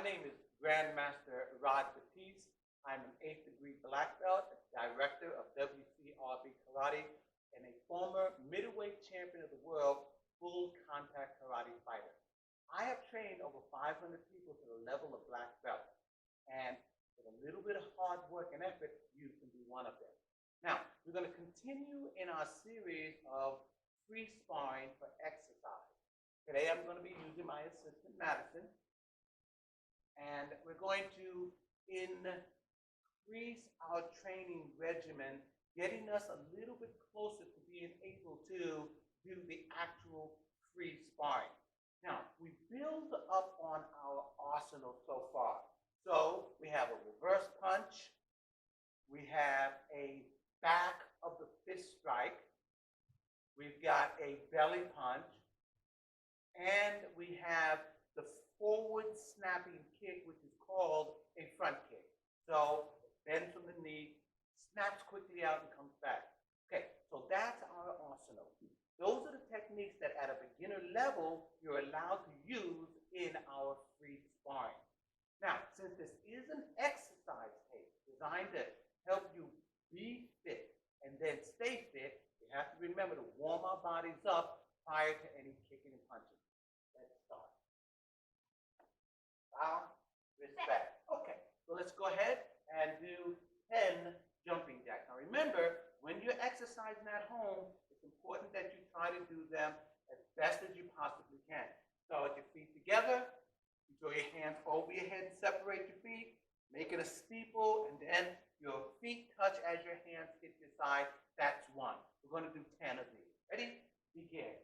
name is Grandmaster Rod Batiste. I'm an 8th degree black belt, director of WCRB Karate, and a former middleweight champion of the world full contact karate fighter. I have trained over 500 people to the level of black belt, and with a little bit of hard work and effort, you can be one of them. Now, we're going to continue in our series of free sparring for exercise. Today I'm going to be using my assistant, Madison, and we're going to increase our training regimen, getting us a little bit closer to being able to do the actual free sparring. Now, we build up on our arsenal so far. So we have a reverse punch, we have a back of the fist strike, we've got a belly punch, and we have the forward snapping kick, which is called a front kick. So bends from the knee, snaps quickly out and comes back. Okay, so that's our arsenal. Those are the techniques that at a beginner level you're allowed to use in our free sparring. Now, since this is an exercise tape designed to help you be fit and then stay fit, we have to remember to warm our bodies up prior to any kicking and punching. Let's start. Bow, respect. Okay, so let's go ahead and do 10 jumping jacks. Now remember, when you're exercising at home, it's important that you try to do them as best as you possibly can. So with your feet together, you throw your hands over your head and separate your feet, make it a steeple, and then your feet touch as your hands hit your side. That's one. We're going to do 10 of these. Ready? Begin.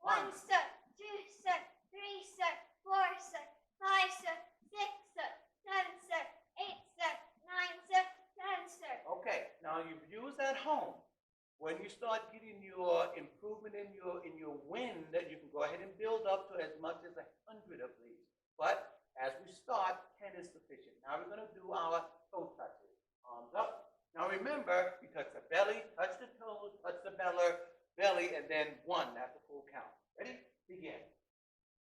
1 step, 2 step, 3 step, 4 step, 5 step, 6 step, 7 step, 8 step, 9 step, 10 step. Okay, now you've used at home. When you start getting your improvement in your wind, you can go ahead and build up to as much as 100 of these. But as we start, 10 is sufficient. Now we're going to do our toe touches. Arms up. Now remember, you touch the belly, touch the toes, touch the belly, and then 1. That's a full count. Ready? Begin.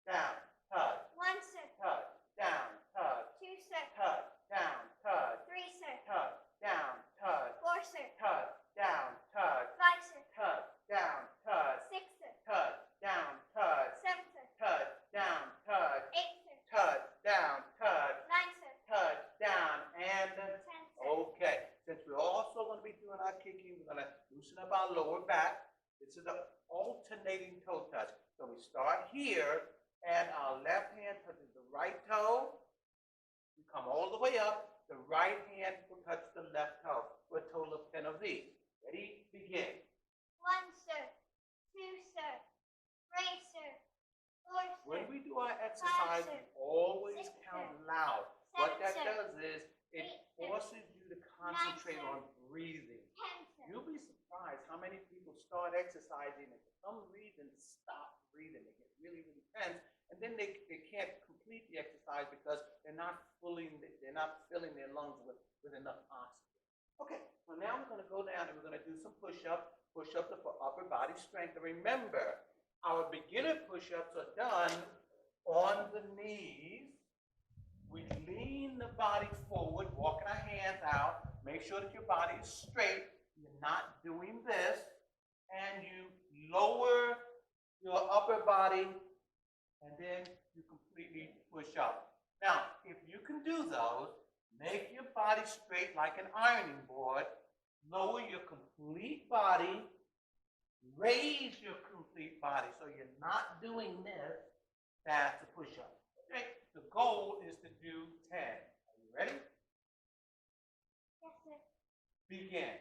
Down, touch. 1 step, Touch. Down, touch. 2 step, Touch. Down, touch. 3 step, Touch. Down, touch. 4 step, Touch. Down, touch. 5 step, Touch. Down, touch. 6 step, Touch. Down, touch. 7 step, Touch. Down, touch. 8 step, Touch. Down, touch. 9 step, Touch. Down, and 10 step. okay. Since we're also going to be doing our kicking, we're going to loosen up our lower back. This is an alternating toe touch. So we start here, and our left hand touches the right toe. We come all the way up. The right hand will touch the left toe for a total of 10 of these. Ready? Begin. 1 step, 2 step, 3 step, 4 step, When we do our exercise, we always count loud. What that does is it forces you to concentrate on breathing. 10 step. You'll be surprised how many people start exercising and for some reason stop breathing. They get really, really tense, and then they can't complete the exercise because they're not filling their lungs with enough oxygen. Okay, so now we're going to go down and we're going to do some push-ups. Push-ups are for upper body strength. And remember, our beginner push-ups are done on the knees. We lean the body forward, walking our hands out. Make sure that your body is straight. You're not doing this. And you lower your upper body, and then you completely push up. Now, if you can do those, make your body straight like an ironing board. Lower your complete body. Raise your complete body. So you're not doing this. That's a push-up. Okay? The goal is to do 10. Are you ready? Yes, sir. Begin.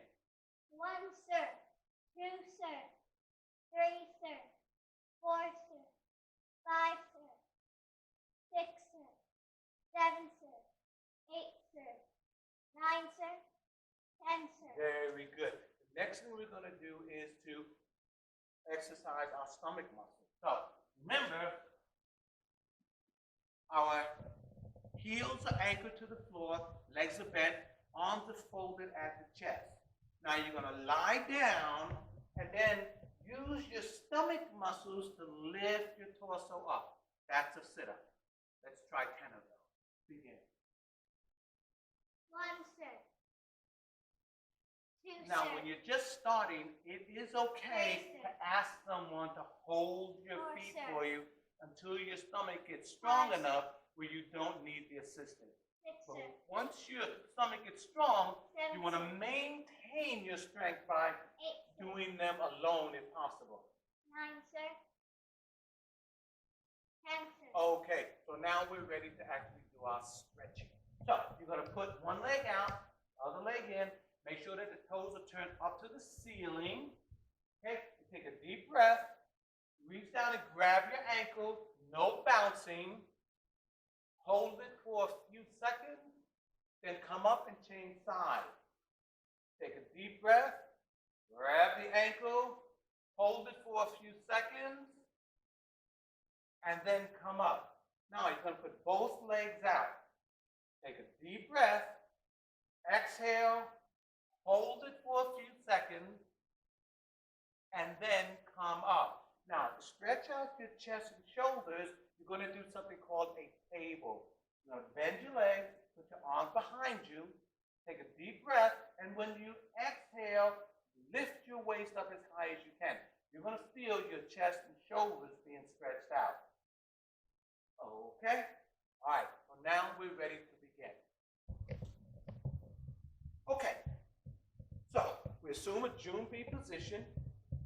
1 step, 2 step, 3 step, 4 step, 5 step, 6 step, 7 step, 8 step, 9 step, 10 step. Very good. The next thing we're going to do is to exercise our stomach muscles. So remember, our heels are anchored to the floor, legs are bent, arms are folded at the chest. Now you're going to lie down and then use your stomach muscles to lift your torso up. That's a sit-up. Let's try 10 of those. Begin. 1 set. 2 Now, set. when you're just starting, it is okay to ask someone to hold your feet for you until your stomach gets strong enough where you don't need the assistance. 6 But set. once your stomach gets strong, 7 you want to set. maintain your strength by 8 set. doing them alone if possible. 9 set. 10 set. Okay, so now we're ready to actually do our stretching. So you're going to put one leg out, other leg in. Make sure that the toes are turned up to the ceiling. Okay, you take a deep breath. Reach down and grab your ankle. No bouncing. Hold it for a few seconds. Then come up and change sides. Take a deep breath. Grab the ankle. Hold it for a few seconds. And then come up. Now you're going to put both legs out. Take a deep breath. Exhale. Hold it for a few seconds. And then come up. Now, to stretch out your chest and shoulders, you're going to do something called a table. You're going to bend your legs, put your arms behind you, take a deep breath, and when you exhale, lift your waist up as high as you can. You're going to feel your chest and shoulders being stretched out. Okay? All right, so now we're ready to begin. Okay, so we assume a June-B position.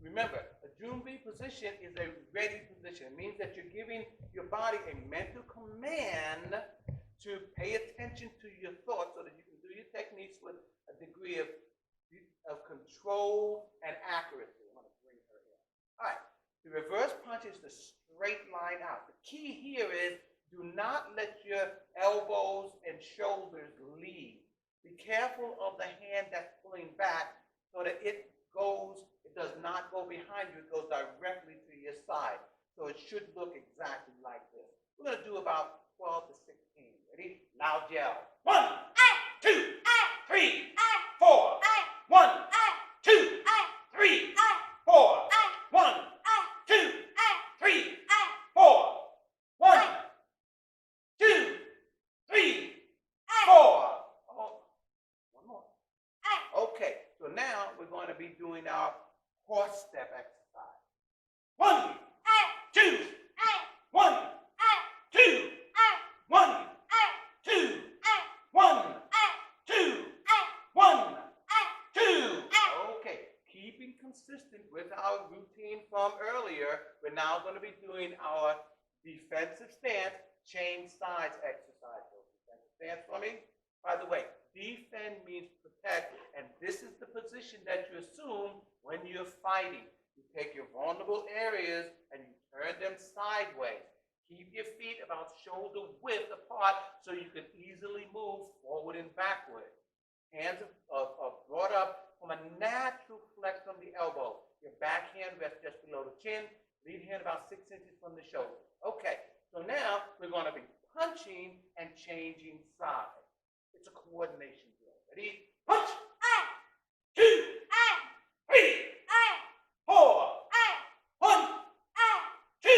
Remember, a June-B position is a ready position. It means that you're giving your body a mental command to pay attention to your thoughts so that you can do your techniques with a degree of control and accuracy. I'm going to bring her in. All right, the reverse punch is the straight line out. The key here is do not let your elbows and shoulders lead. Be careful of the hand that's pulling back so that it does not go behind you, it goes directly to your side. So it should look exactly like this. We're going to do about 12 to 16. Ready? Loud yell. 1, 2, 3, 4. 1, 2, 3, 4. 1, 2, 3, 4. 1, 2, 3, 4. Oh, one more. Okay, so now we're going to be doing our horse step exercise. 1, 2, 1, 2, 1, 2, 1, 2, 1, 2. Okay, keeping consistent with our routine from earlier, we're now going to be doing our defensive stance, change sides exercise. So defensive stance for me. By the way, defend means protect, and this is the position that you assume when you're fighting. You take your vulnerable areas and you turn them sideways. Keep your feet about shoulder width apart so you can easily move forward and backward. Hands are brought up from a natural flex from the elbow. Your back hand rests just below the chin, lead hand about 6 inches from the shoulder. Okay, so now we're going to be punching and changing sides. It's a coordination drill. Ready? Punch! 2, 3, 4. 1, 2,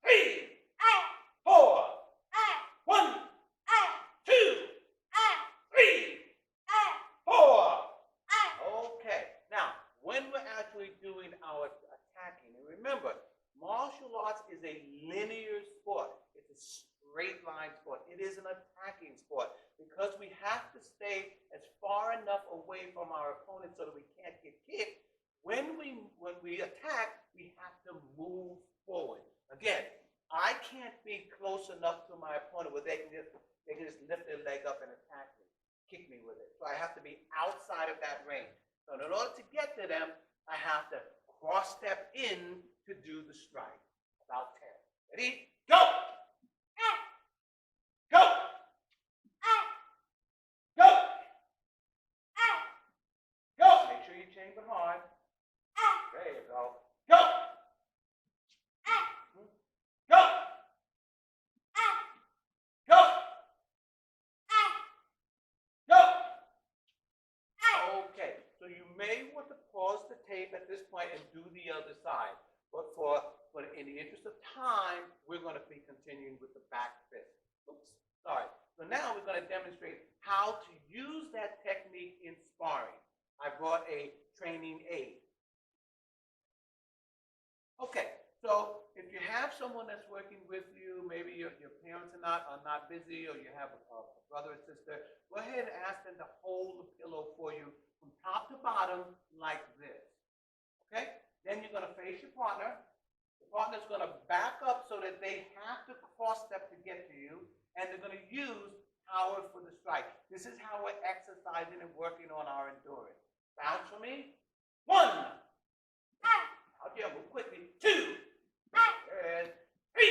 3, 4. 1, 2, 3, 4. Okay. Now, when we're actually doing our attacking, and remember, martial arts is a linear sport. It's a straight line sport. It is an attacking sport because we have to stay as far enough away from our opponent so that we can't get kicked. When we attack, we have to move forward. Again, I can't be close enough to my opponent where they can just lift their leg up and attack me, kick me with it. So I have to be outside of that range. So in order to get to them, I have to cross step in to do the strike. About 10. Ready? Go! Go! Go! Go! Make sure you chamber hard. There you go. Go! Go! Go! Go! Okay, so you may want to pause the tape at this point and do the other side. But in the interest of time, we're going to be continuing with the back fist. Oops, Sorry. So now we're going to demonstrate how to use that technique in sparring. I brought a training aid. Okay, so if you have someone that's working with you, maybe your parents are not busy, or you have a brother or sister, go ahead and ask them to hold the pillow for you from top to bottom like this. Okay? Then you're going to face your partner. The partner's going to back up so that they have to cross step to get to you, and they're going to use power for the strike. This is how we're exercising and working on our endurance. Bounce for me. 1. Out here, move quickly. 2. And 3.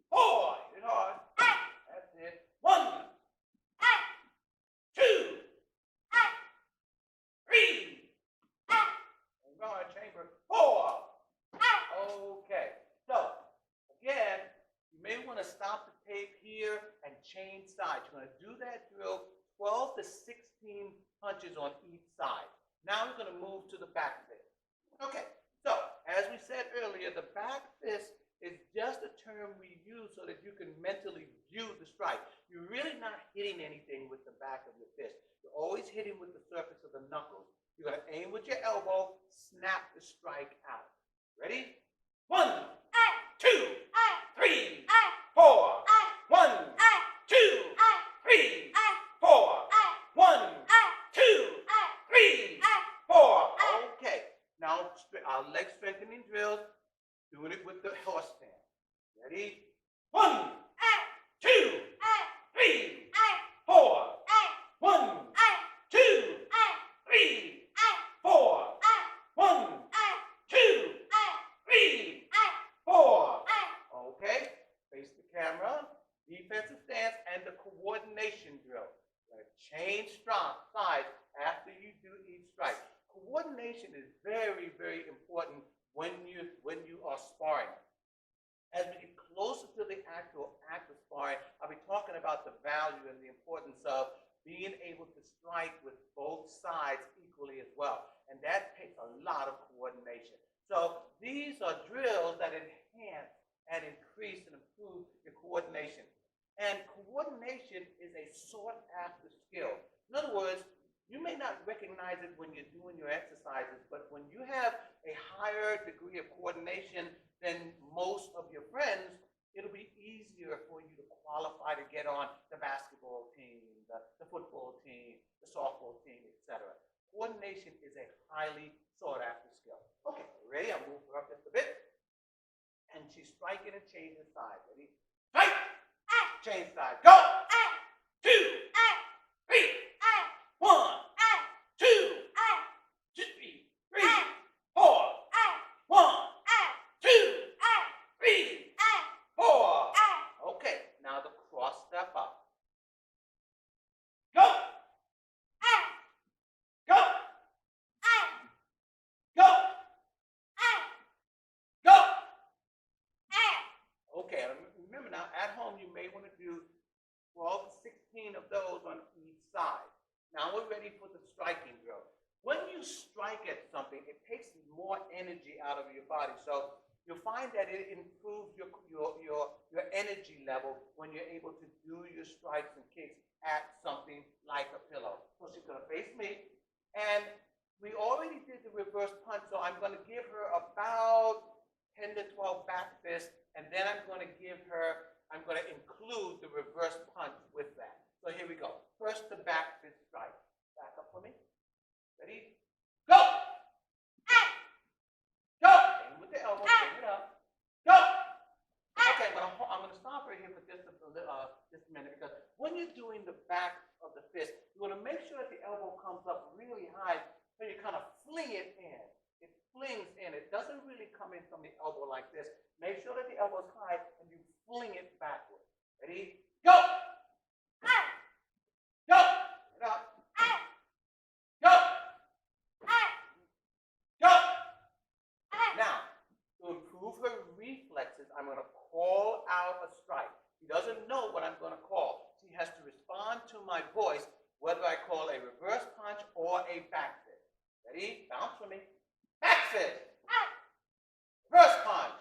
4. Hit it hard. That's it. 1. 2. 3. And go in chamber. 4. Okay. So, again, you may want to stop the tape here and change sides. You're going to do that drill 12 to 16 punches on each side. Now we're going to move to the back fist. Okay, so as we said earlier, the back fist is just a term we use so that you can mentally view the strike. You're really not hitting anything with the back of your fist. You're always hitting with the surface of the knuckles. You're going to aim with your elbow, snap the strike out. Ready? 1, 2, 3, 4. 1, 2, 3, 4. 1, 2, 3, 4. Okay. Now our leg strengthening drills, doing it with the horse stance. Ready? 1, 2, 3, 4. 1, 2, 3, 4. 1, 2, 3, 4. Okay. Face the camera. Defensive stance and the coordination drill. You're going to change sides after you do each strike. Coordination is very, very important when you are sparring. As we get closer to the actual act of sparring, I'll be talking about the value and the importance of being able to strike with both sides equally as well. And that takes a lot of coordination. So these are drills that enhance and increase and improve your coordination. And coordination is a sought-after skill. In other words, you may not recognize it when you're doing your exercises, but when you have a higher degree of coordination than most of your friends, it'll be easier for you to qualify to get on the basketball team, the football team, the softball team, etc. Coordination is a highly sought-after skill. Okay, ready? I'll move her up just a bit. And she's striking and changing sides. Ready? Strike! Change sides. Go! 2, 3, 1, 2, 3, 4. 1, 2, 3, 4. Okay, now the cross step up. Go! Go! Go! Go! Okay, remember now, at home you may want to do 12 to 16 of those on each side. Now we're ready for the striking drill. When you strike at something, it takes more energy out of your body. So you'll find that it improves your energy level when you're able to do your strikes and kicks at something like a pillow. So she's going to face me. And we already did the reverse punch, so I'm going to give her about 10 to 12 back fists, and then I'm going to include the reverse punch with that. So here we go. First, the back fist strike. Back up for me. Ready? Go! Go! Aim with the elbow. Bring it up. Go! Okay, I'm going to stop right here for just a minute, because when you're doing the back of the fist, you want to make sure that the elbow comes up really high, so you kind of fling it in. It flings in. It doesn't really come in from the elbow like this. Make sure that the elbow is high and you fling it backwards. Ready? Go! Go! Get up. Go! Go! Now, to improve her reflexes, I'm going to call out a strike. She doesn't know what I'm going to call. She has to respond to my voice, whether I call a reverse punch or a back fist. Ready? Bounce for me. Back fist. Reverse punch.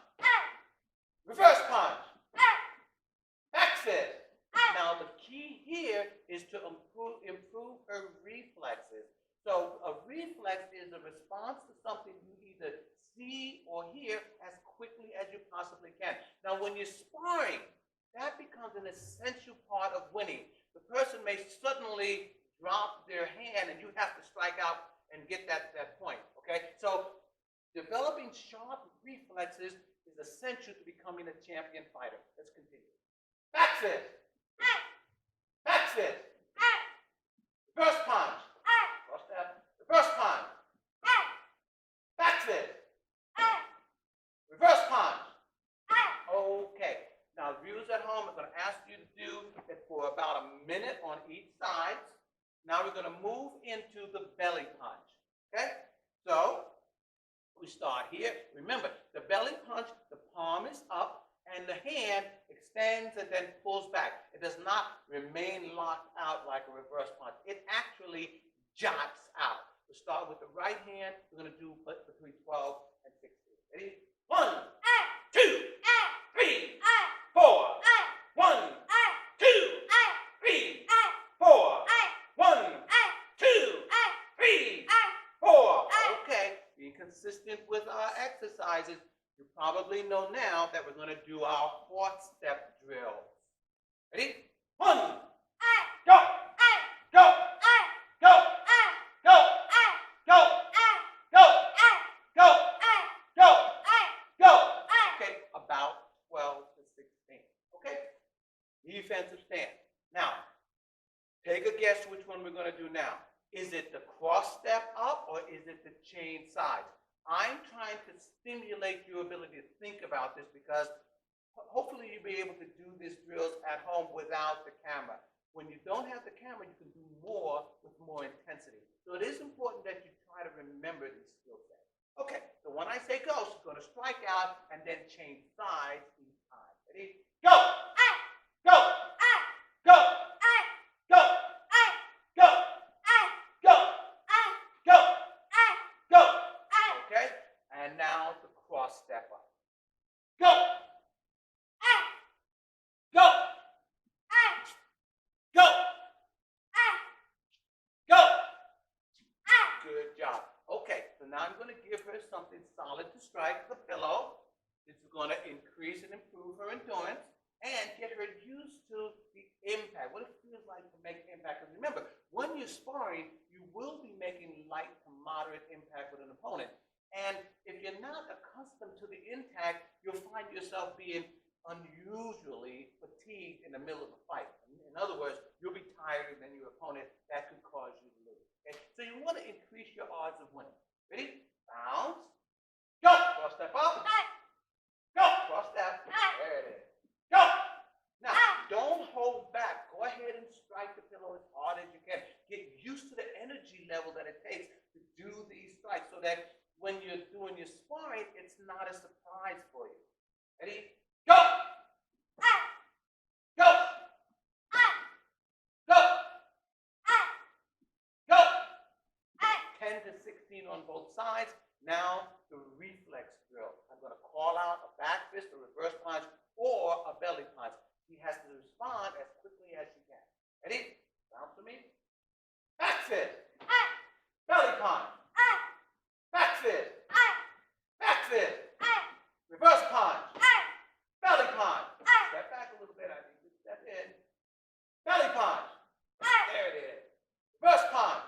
Reverse punch. Back reflex is a response to something you either see or hear as quickly as you possibly can. Now, when you're sparring, that becomes an essential part of winning. The person may suddenly drop their hand and you have to strike out and get that point, okay? So developing sharp reflexes is essential to becoming a champion fighter. Let's continue. Back fist. Back fist. Reverse punch. Cross step. Reverse punch. Back fist. Reverse punch. Okay. Now, viewers at home, I'm going to ask you to do it for about a minute on each side. Now we're going to move into the belly punch. Okay? So we start here. Remember, the belly punch, the palm is up, and the hand extends and then pulls back. It does not remain locked out like a reverse punch. It actually jots out. We'll start with the right hand. We're going to do between 12 and 16. Ready? 1, 2, 3, 4. 1, 2, 3, 4. 1, 2, 3, 4. Okay, be consistent with our exercises. You probably know now that we're going to do our 4-step drill. Ready? 1, go, go, go, go, go, go, go, go, go. Okay, about 12 to 16. Okay? Defensive stance. Now, take a guess which one we're going to do now. Is it the cross step up or is it the chain sides? I'm trying to stimulate your ability to think about this because hopefully you'll be able to do these drills at home without the camera. When you don't have the camera, you can do more with more intensity. So it is important that you try to remember these skill sets. Okay, so when I say go, she's going to strike out and then change sides each time. Ready? Go! Go! Go! Go! Go! Go! Go! Go! Okay? And now the cross step up. Go! Go! Go! Go! Good job. Okay, so now I'm going to give her something solid to strike, the pillow. This is going to increase and improve her endurance and get her used to the impact, what it feels like to make impact. Because remember, when you're sparring, you will be making light to moderate impact with an opponent. And if you're not accustomed to the impact, you'll find yourself being unusually fatigued in the middle of a fight. In other words, you'll be tired than your opponent. That could cause you to lose. Okay? So you want to increase your odds of winning. Ready? Bounce. Go. Cross step up. Go. Cross step. There it is. Go. Now, don't hold back. Go ahead and strike the pillow as hard as you can. Get used to the energy level that it takes to do these strikes so that when you're doing your sparring, it's not a surprise for you. Ready? Go! Go! Go! Go! 10 to 16 on both sides. Now, the reflex drill. I'm going to call out a back fist, a reverse punch, or a belly punch. She has to respond as quickly as she can. Ready? Bounce to me. Back fist. Belly punch. Back fist. Back fist. Reverse punch. Belly punch. Step back a little bit. I need you to step in. Belly punch. There it is. Reverse punch.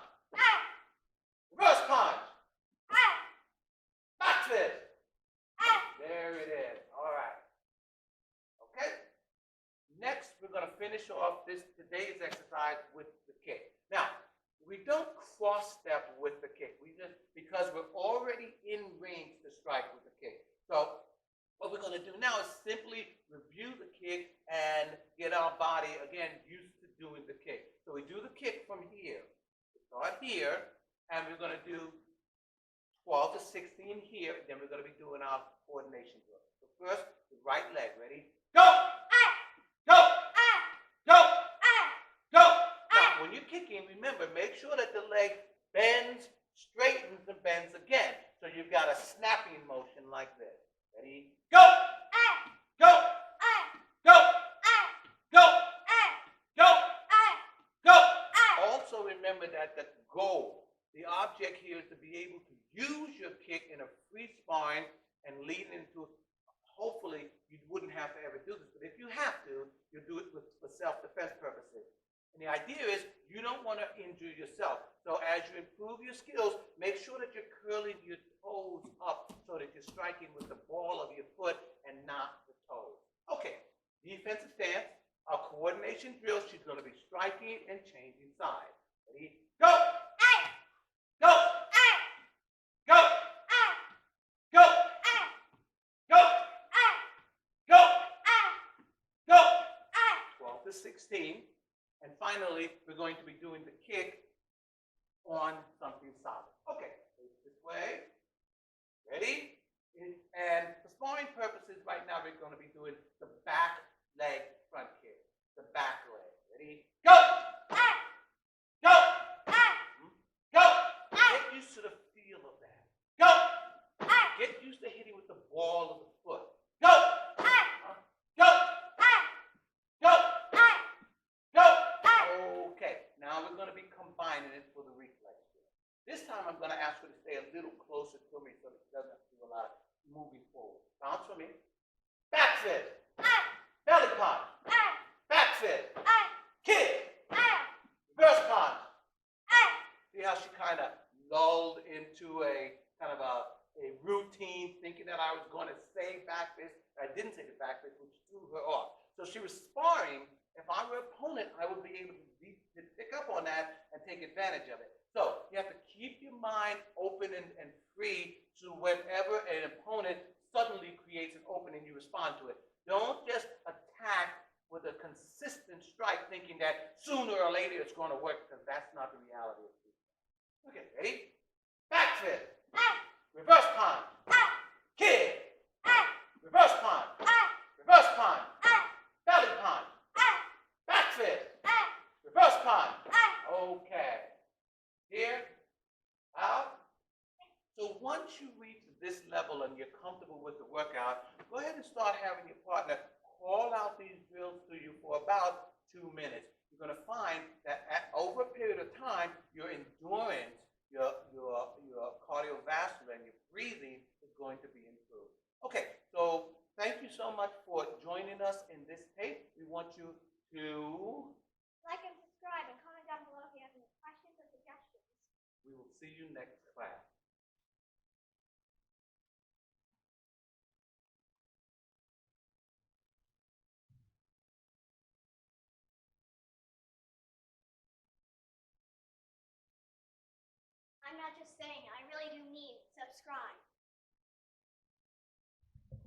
Reverse punch. Back fist. There it is. All right. Okay. Next, we're going to finish off today's exercise with the kick. Now, we don't cross step with the kick. Because we're already in range to strike with the kick. So what we're going to do now is simply review the kick and get our body, again, used to doing the kick. So we do the kick from here. We start here, and we're going to do 12 to 16 here. Then we're going to be doing our coordination drill. So first, the right leg. Ready? Go! Go! Go! Go! Now, when you're kicking, remember, make sure that the leg bends, straightens, and bends again. So you've got a snapping motion like this. Ready? Go! Go! Go! Go! Go! Go! Also remember that the goal The object here is to be able to use your kick in a free sparring and lead into, hopefully, you wouldn't have to ever do this, but if you have to, you'll do it for self-defense purposes. And the idea is you don't want to injure yourself. So as you improve your skills, make sure that you're curling your toes up so that you're striking with the ball of your foot and not the toes. Okay, defensive stance, our coordination drill, she's going to be striking and changing sides. Ready? Go! Go! Go! Go! Go! Go! Go! 12 to 16. And finally, we're going to be doing the kick on something solid. Okay, this way. Ready? And for sparring purposes, right now we're going to be doing the back leg front kick. The back leg. Ready? Go! Go! Go! Get used to the feel of that. Go! Get used to hitting with the ball of the foot. Go! Go! Go! Go! Okay, now we're going to be combining it for the reflex. This time I'm going to ask her to stay a little closer to me so that she doesn't have to do a lot of moving forward. Bounce for me. Back fist. Belly punch. Back fist. Kick. Reverse punch. See how she kind of lulled into a kind of a routine, thinking that I was going to say back fist. I didn't say the back fist, which threw her off. So she was sparring. If I were an opponent, I would be able to pick up on that and take advantage of it. So you have to keep your mind open and free to whenever an opponent suddenly creates an opening, you respond to it. Don't just attack with a consistent strike thinking that sooner or later it's going to work, because that's not the reality of it. Okay, ready? Back fist. Reverse punch. Kick. Reverse punch. Reverse punch. Belly punch. Back fist. Reverse punch. Okay. Here. Out. So once you reach this level and you're comfortable with the workout, go ahead and start having your partner call out these drills to you for about 2 minutes. You're going to find that over a period of time, your endurance, your cardiovascular, and your breathing is going to be improved. Okay, so thank you so much for joining us in this tape. We want you to Like and subscribe and comment down below if you have any questions or suggestions. We will see you next class. I'm not just saying it, I really do mean subscribe.